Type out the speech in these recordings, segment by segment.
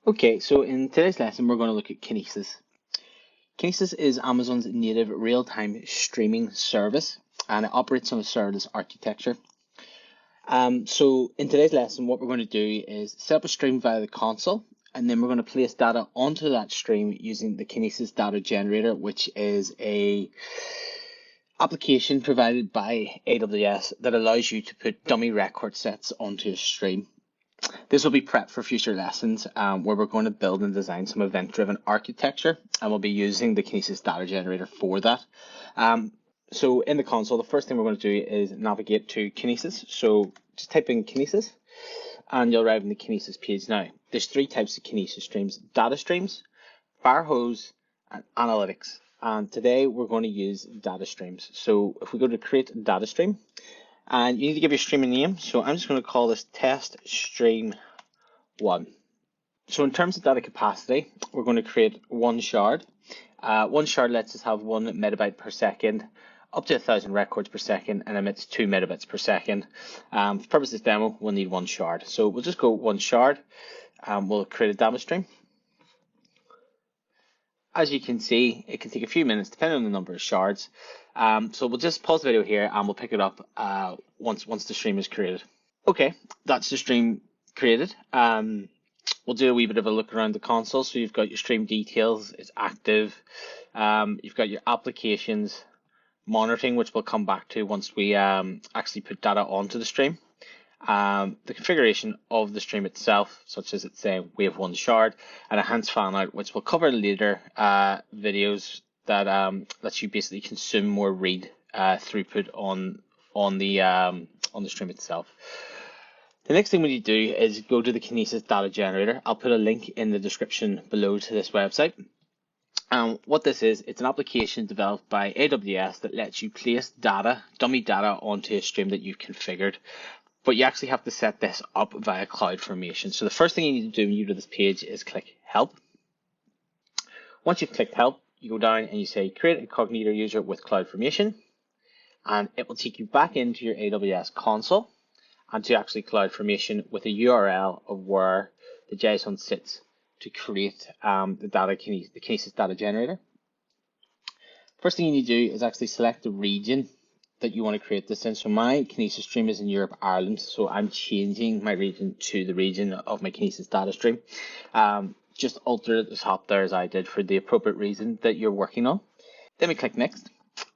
Okay, so in today's lesson, we're going to look at Kinesis. Kinesis is Amazon's native real-time streaming service, and it operates on a serverless architecture. So in today's lesson, what we're going to do is set up a stream via the console, and then we're going to place data onto that stream using the Kinesis Data Generator, which is a application provided by AWS that allows you to put dummy record sets onto a stream. This will be prep for future lessons where we're going to build and design some event-driven architecture, and we'll be using the Kinesis Data Generator for that. So in the console, the first thing we're going to do is navigate to Kinesis. So just type in Kinesis, and you'll arrive in the Kinesis page now. There's three types of Kinesis streams: data streams, Firehose, and analytics. And today we're going to use data streams. So if we go to create a data stream, and you need to give your stream a name. So I'm just going to call this test stream 1. So in terms of data capacity, we're going to create one shard. One shard lets us have 1 megabyte per second, up to 1,000 records per second, and emits 2 megabits per second. For the purpose of this demo, we'll need one shard. So we'll just go one shard. We'll create a demo stream. As you can see, it can take a few minutes depending on the number of shards. So we'll just pause the video here and we'll pick it up once the stream is created. Okay, that's the stream created. We'll do a wee bit of a look around the console. So you've got your stream details, it's active. You've got your applications monitoring, which we'll come back to once we actually put data onto the stream. The configuration of the stream itself, such as it's saying we have one shard, and a enhanced fan out, which we'll cover later videos that lets you basically consume more read throughput on the stream itself. The next thing we need to do is go to the Kinesis Data Generator. I'll put a link in the description below to this website. What this is, it's an application developed by AWS that lets you place data, dummy data, onto a stream that you've configured. But you actually have to set this up via CloudFormation. So the first thing you need to do when you do this page is click Help. Once you've clicked Help, you go down and you say Create a Cognito user with CloudFormation, and it will take you back into your AWS console and to actually CloudFormation with a URL of where the JSON sits to create the Kinesis Data Generator. First thing you need to do is actually select the region that you want to create this in. So my Kinesis stream is in Europe, Ireland. So I'm changing my region to the region of my Kinesis data stream. Just alter it at the top there as I did for the appropriate reason that you're working on. Then we click Next,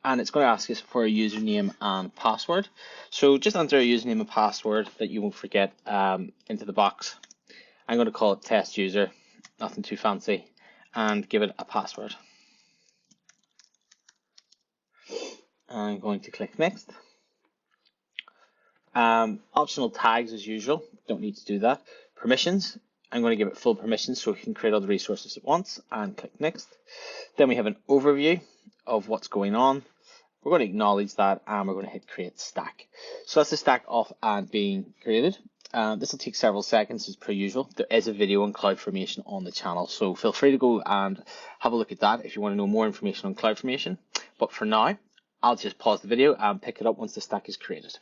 and it's going to ask us for a username and password. So just enter a username and password that you won't forget into the box. I'm going to call it test user, nothing too fancy, and give it a password. I'm going to click Next. Optional tags as usual, don't need to do that. Permissions, I'm going to give it full permissions so we can create all the resources at once, and click Next. Then we have an overview of what's going on. We're going to acknowledge that, and we're going to hit Create Stack. So that's the stack off and being created. This will take several seconds as per usual. There is a video on CloudFormation on the channel, so feel free to go and have a look at that if you want to know more information on CloudFormation. But for now, I'll just pause the video and pick it up once the stack is created.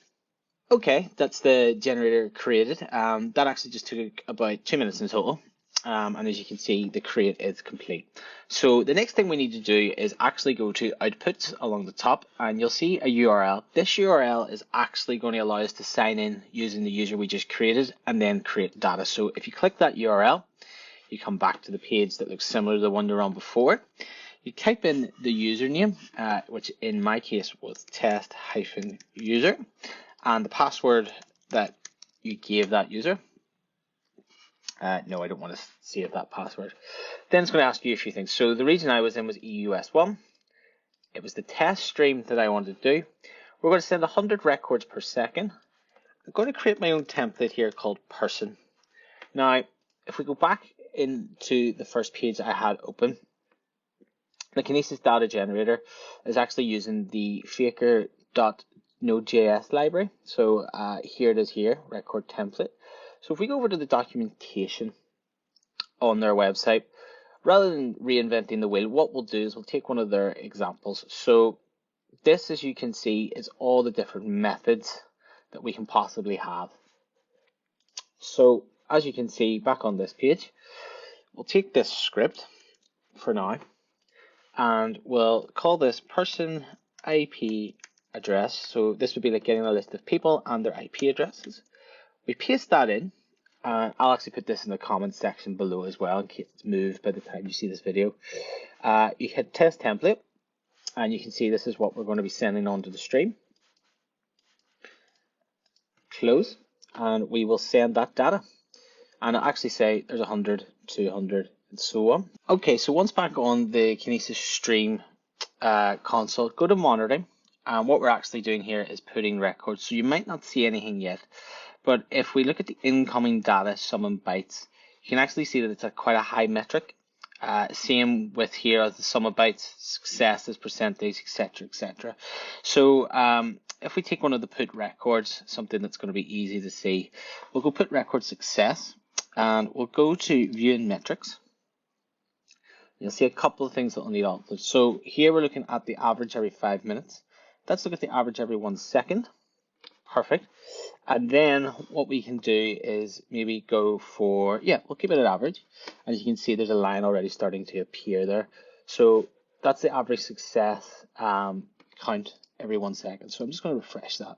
Okay, that's the generator created. That actually just took about 2 minutes in total. And as you can see, the create is complete. So the next thing we need to do is actually go to Outputs along the top, and you'll see a URL. This URL is actually going to allow us to sign in using the user we just created and then create data. So if you click that URL, you come back to the page that looks similar to the one you're on before. You type in the username, which in my case was test-user, and the password that you gave that user. No, I don't want to save that password. Then it's going to ask you a few things. So the region I was in was EUS1. It was the test stream that I wanted to do. We're going to send 100 records per second. I'm going to create my own template here called person. Now, if we go back into the first page I had open, the Kinesis Data Generator is actually using the Faker.js library. So here it is here, record template. So if we go over to the documentation on their website, rather than reinventing the wheel, what we'll do is we'll take one of their examples. So this, as you can see, is all the different methods that we can possibly have. So as you can see back on this page, we'll take this script for now, and we'll call this person IP address. So this would be like getting a list of people and their IP addresses. We paste that in, and I'll actually put this in the comments section below as well in case it's moved by the time you see this video. You hit test template, and you can see this is what we're going to be sending onto the stream. Close, and we will send that data. And I'll actually say there's 100, 200, and so on. Okay, so once back on the Kinesis stream console, go to monitoring. And what we're actually doing here is putting records. So you might not see anything yet, but if we look at the incoming data, sum and bytes, you can actually see that it's at quite a high metric. Same with here as the sum of bytes, successes, percentage, etc., etc. So if we take one of the put records, something that's going to be easy to see, we'll go put record success, and we'll go to view and metrics. You'll see a couple of things that will need altered. So here we're looking at the average every 5 minutes. Let's look at the average every 1 second. Perfect. And then what we can do is maybe go for, we'll keep it at average. And you can see there's a line already starting to appear there. So that's the average success count every 1 second. So I'm just going to refresh that.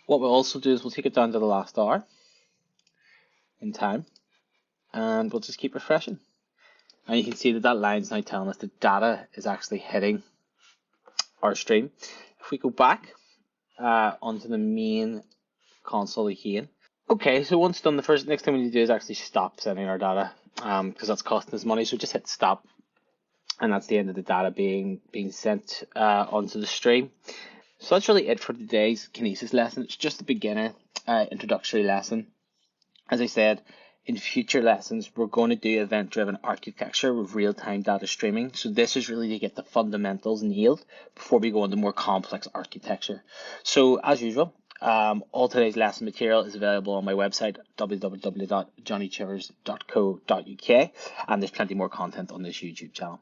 What we'll also do is we'll take it down to the last hour in time. And we'll just keep refreshing. And you can see that that line is now telling us the data is actually hitting our stream. If we go back onto the main console again. Okay, so once done, the next thing we need to do is actually stop sending our data because that's costing us money. So just hit stop, and that's the end of the data being sent onto the stream. So that's really it for today's Kinesis lesson. It's just a beginner introductory lesson. As I said, in future lessons, we're going to do event-driven architecture with real-time data streaming. So this is really to get the fundamentals nailed before we go into more complex architecture. So as usual, all today's lesson material is available on my website, www.johnnychivers.co.uk, and there's plenty more content on this YouTube channel.